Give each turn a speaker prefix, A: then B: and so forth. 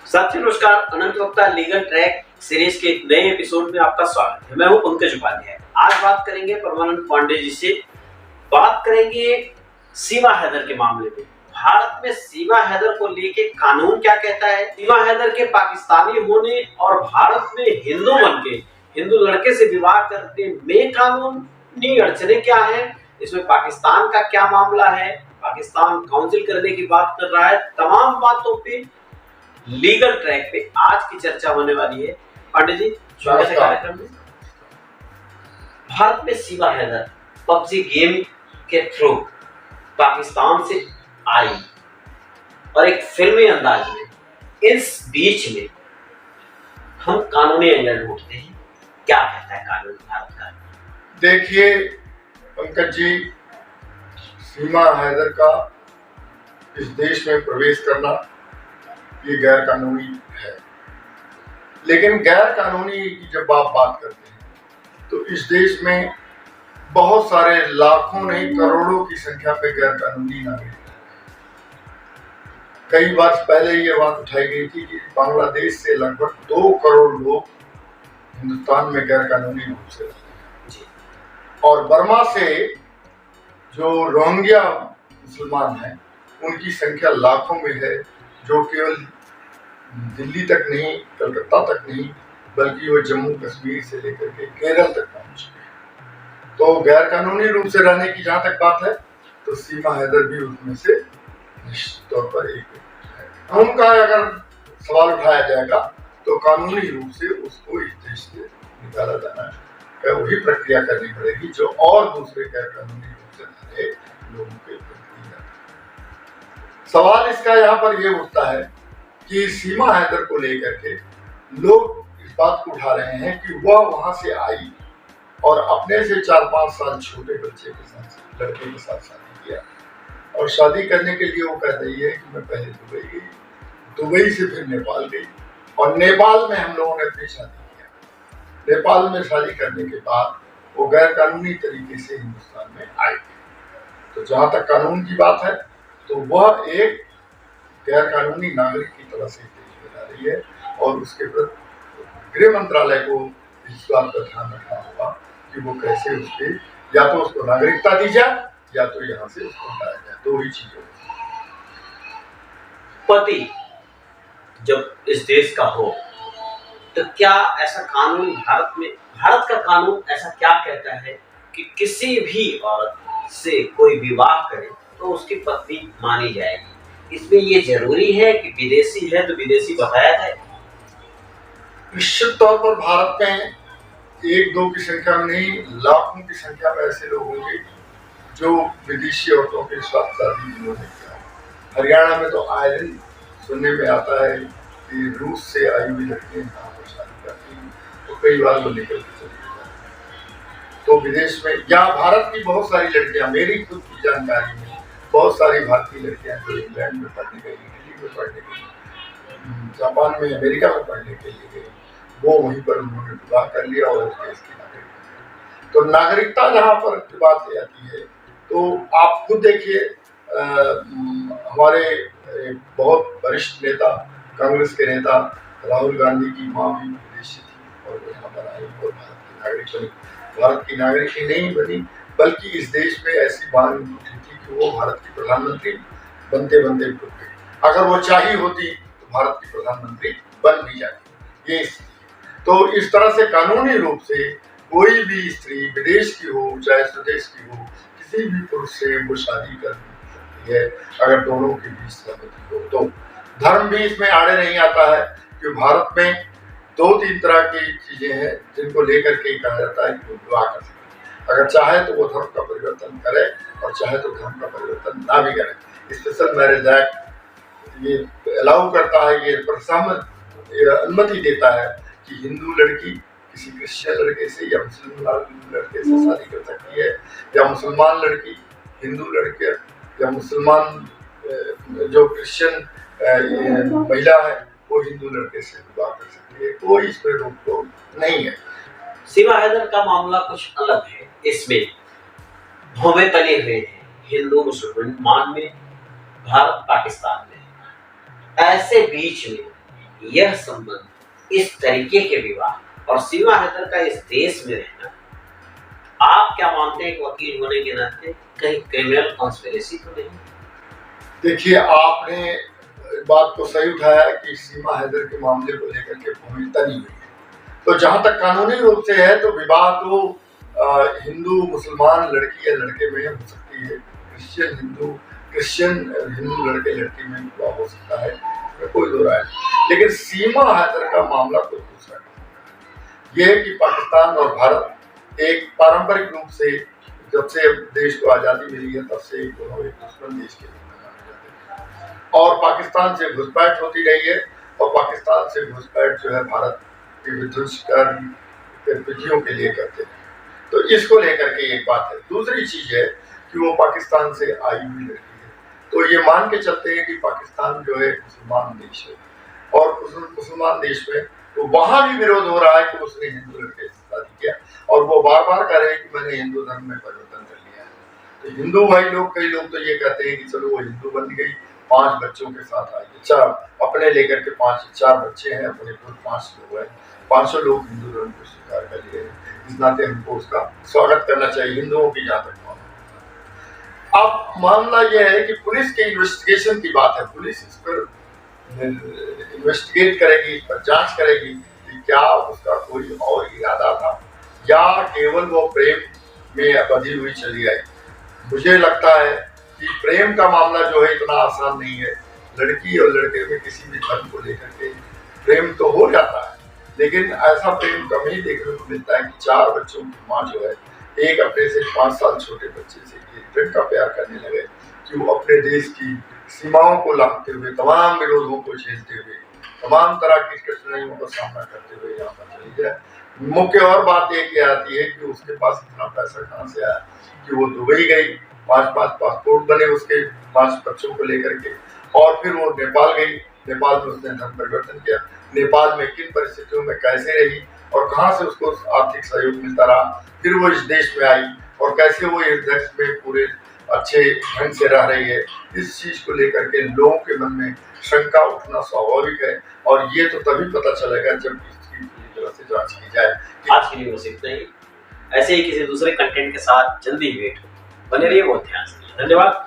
A: साथियों नमस्कार। अनंत वक्ता लीगल ट्रैक सीरीज के एक नए एपिसोड में आपका स्वागत है। मैं हूं पंकज उपाध्याय। आज बात करेंगे परमानंद पांडे जी से। बात करेंगे सीमा हैदर के मामले में। भारत में सीमा हैदर को लेके कानून क्या कहता है, सीमा हैदर के पाकिस्तानी होने और भारत में हिंदू बनके हिंदू लड़के से विवाह करने में कानूनी अड़चने क्या है, इसमें पाकिस्तान का क्या मामला है, पाकिस्तान काउंसिल करने की बात कर रहा है। तमाम बातों पे लीगल ट्रैक पे आज की चर्चा होने वाली है। पांडे जी स्वागत है कार्यक्रम में। भारत में सीमा हैदर पबजी गेम के थ्रू पाकिस्तान से आई और एक फिल्मी अंदाज में, इस बीच में हम कानूनी एंगल ढूंढते हैं। क्या कहता है कानून भारत का?
B: देखिए पंकज जी, सीमा हैदर का इस देश में प्रवेश करना ये गैर कानूनी है। लेकिन गैर कानूनी की जब आप बात करते हैं तो इस देश में बहुत सारे लाखों नहीं करोड़ों की संख्या पे गैर कानूनी नागरिक हैं। कई वर्ष पहले ये बात उठाई गई थी कि बांग्लादेश से लगभग 2 करोड़ लोग हिंदुस्तान में गैर कानूनी रूप से रहते हैं और बर्मा से जो रोहिंग्या मुसलमान हैं उनकी संख्या लाखों में है, जो केवल दिल्ली तक नहीं, कलकत्ता तक नहीं, बल्कि वो जम्मू कश्मीर से लेकर के केरल तक पहुंच गए। तो गैर कानूनी रूप से रहने की जहां तक बात है तो सीमा हैदर भी उसमें से निश्चित तौर पर एक है। उनका अगर सवाल उठाया जाएगा तो कानूनी रूप से उसको इस देश से निकाला जाना है, वही प्रक्रिया करनी पड़ेगी जो और दूसरे गैर कानूनी रूप से रहे लोगों के प्रति है। सवाल इसका यहाँ पर ये उठता है कि सीमा हैदर को लेकर के लोग इस बात को उठा रहे हैं कि वह वहां से आई और अपने से 4-5 साल छोटे बच्चे के साथ, लड़के के साथ शादी किया और शादी करने के लिए वो कह रही है कि मैं पहले दुबई गई, दुबई से फिर नेपाल गई और नेपाल में हम लोगों ने अपनी शादी किया। नेपाल में शादी करने के बाद वो गैर कानूनी तरीके से हिंदुस्तान में आई। तो जहां तक कानून की बात है तो वह एक गैर कानूनी नागरिक की तरह से देश में जा रही है और उसके प्रति गृह मंत्रालय को इस बात का ध्यान रखना होगा कि वो कैसे उसके या तो उसको नागरिकता दी जाए या तो यहाँ से उसको हटाया जाए। 2 ही चीजों।
A: पति जब इस देश का हो तो क्या ऐसा कानून भारत का कानून ऐसा क्या कहता है कि किसी भी औरत से कोई विवाह करे तो उसकी पत्नी मानी जाएगी? इसमें ये जरूरी है कि विदेशी है तो विदेशी बताया जाए?
B: निश्चित तौर पर भारत में 1-2 की संख्या में नहीं, लाखों की संख्या में ऐसे लोग होंगे जो विदेशी औरतों के साथ शादी जिन्होंने किया। हरियाणा में तो आए दिन सुनने में आता है कि रूस से आई हुई लड़कियां यहाँ पर शादी करती हैं तो कई बार वो निकल के चली जाती हैं। तो विदेश में या भारत की बहुत सारी लड़कियां, मेरी खुद की जानकारी में बहुत सारी भारतीय लड़कियां जो इंग्लैंड में पढ़ने गई, दिल्ली में पढ़ने गई, जापान में, अमेरिका में पढ़ने के लिए गई, वो वहीं पर उन्होंने विवाह कर लिया और देश की नागरिकता। तो नागरिकता जहाँ पर बात आती है तो आप खुद देखिए, हमारे बहुत वरिष्ठ नेता, कांग्रेस के नेता राहुल गांधी की माँ भी विदेशी थी और वो यहाँ पर आई और भारत की नागरिक बनी। भारत की नागरिक ही नहीं बनी बल्कि इस देश में ऐसी बात उठी थी कि वो भारत की प्रधानमंत्री बनते बनते रुक गई। अगर वो चाहिए होती तो भारत की प्रधानमंत्री बन भी जाती। ये तो इस तरह से कानूनी रूप से कोई भी स्त्री विदेश की हो चाहे स्वदेश की हो, किसी भी पुरुष से वो शादी कर सकती है अगर दोनों के बीच सहमति हो। तो धर्म भी इसमें आड़े नहीं आता है कि भारत में 2-3 तरह की चीजें हैं जिनको लेकर के कहा जाता है कि वो विवाह कर सकते हैं। अगर चाहे तो वो धर्म का परिवर्तन करे और चाहे तो धर्म का परिवर्तन ना भी करे। स्पेशल मैरिज एक्ट ये अलाउ करता है, ये अनुमति देता है कि हिंदू लड़की किसी क्रिश्चियन लड़के से या मुसलमान लड़के से शादी कर सकती है या मुसलमान लड़की हिंदू लड़के या मुसलमान जो क्रिश्चियन महिला है वो हिंदू लड़के से विवाह कर सकती है। कोई इसमें रोक टोक नहीं है।
A: सीमा हैदर का मामला कुछ अलग है। इसमें भोवे तले हुए हैं हिंदू मुसलमान में, भारत पाकिस्तान में। ऐसे बीच में यह संबंध, इस तरीके के विवाह और सीमा हैदर का इस देश में रहना, आप क्या मानते हैं कि वकील होने के नाते कहीं क्रिमिनल कॉन्स्पिरेसी तो नहीं?
B: देखिए, आपने बात को सही उठाया कि सीमा हैदर के मामले को लेकर के भूमि तनी हुई है। तो जहां तक कानूनी रूप से है तो विवाह तो हिंदू मुसलमान लड़की या लड़के में हो सकती है, क्रिश्चियन हिंदू लड़के लड़की में विवाह हो सकता है, इसमें कोई दो राय नहीं। लेकिन सीमा हैदर का मामला कोई दूसरा नहीं। यह है कि पाकिस्तान और भारत एक पारंपरिक रूप से, जब से देश को आज़ादी मिली है तब से दोनों एक दुश्मन देश के रूप में माने जाते हैं और पाकिस्तान से घुसपैठ होती रही है और पाकिस्तान से घुसपैठ जो है भारत के विध्वंसकारी गतिविधियों के लिए करते हैं। तो इसको लेकर के एक बात है। दूसरी चीज है कि वो पाकिस्तान से आई हुई लड़की है, तो ये मान के चलते हैं कि पाकिस्तान जो है मुसलमान देश है और उस मुसलमान देश में तो वहां भी विरोध हो रहा है कि उसने हिंदू लड़के से शादी किया और वो बार बार कह रहे हैं कि मैंने हिंदू धर्म में परिवर्तन कर लिया है। तो हिंदू भाई लोग, कई लोग तो ये कहते हैं कि चलो वो हिंदू बन गई, 5 बच्चों के साथ आई, अच्छा अपने लेकर के 4 बच्चे हैं, अपने कुल 5 लोग हैं, 500 लोग हिंदू धर्म को स्वीकार कर लिए हैं। इस नाते हमको उसका स्वागत करना चाहिए, हिंदुओं की जहाँ तक मामला। अब मामला यह है कि पुलिस के इन्वेस्टिगेशन की बात है, पुलिस इस पर इन्वेस्टिगेट करेगी, इस पर जांच करेगी कि क्या उसका कोई और इरादा था या केवल वो प्रेम में बधी हुई चली आई। मुझे लगता है कि प्रेम का मामला जो है इतना आसान नहीं है। लड़की और लड़के में किसी भी धर्म को लेकर के प्रेम तो हो जाता है, लेकिन ऐसा प्रेम कम ही देखने को मिलता है कि 4 बच्चों की माँ जो है एक अपने से 5 साल छोटे बच्चे से इतना का प्यार करने लगे कि वो अपने देश की सीमाओं को लांघते हुए, तमाम विरोधों को झेलते हुए, तमाम तरह की कठिनाइयों का सामना करते हुए यहाँ पर चली जाए। मुख्य और बात एक ये आती है कि उसके पास इतना पैसा कहाँ से आया कि वो दुबई गई, 5 पासपोर्ट बने उसके 5 बच्चों को लेकर के, और फिर वो नेपाल गई, नेपाल में उसने धर्म परिवर्तन किया, नेपाल में किन परिस्थितियों में कैसे रही और कहाँ से उसको आर्थिक सहयोग मिलता रहा, फिर वो इस देश में आई और कैसे वो इस देश में पूरे अच्छे ढंग से रह रही है। इस चीज को लेकर के लोगों के मन में शंका उठना स्वाभाविक है और ये तो तभी पता चलेगा जब इसकी पूरी तरह से जांच की जाए।
A: आज के लिए बस इतना ही। ऐसे ही किसी दूसरे कंटेंट के साथ जल्दी भेंट हो। बने रहिए, बहुत ध्यान से। धन्यवाद।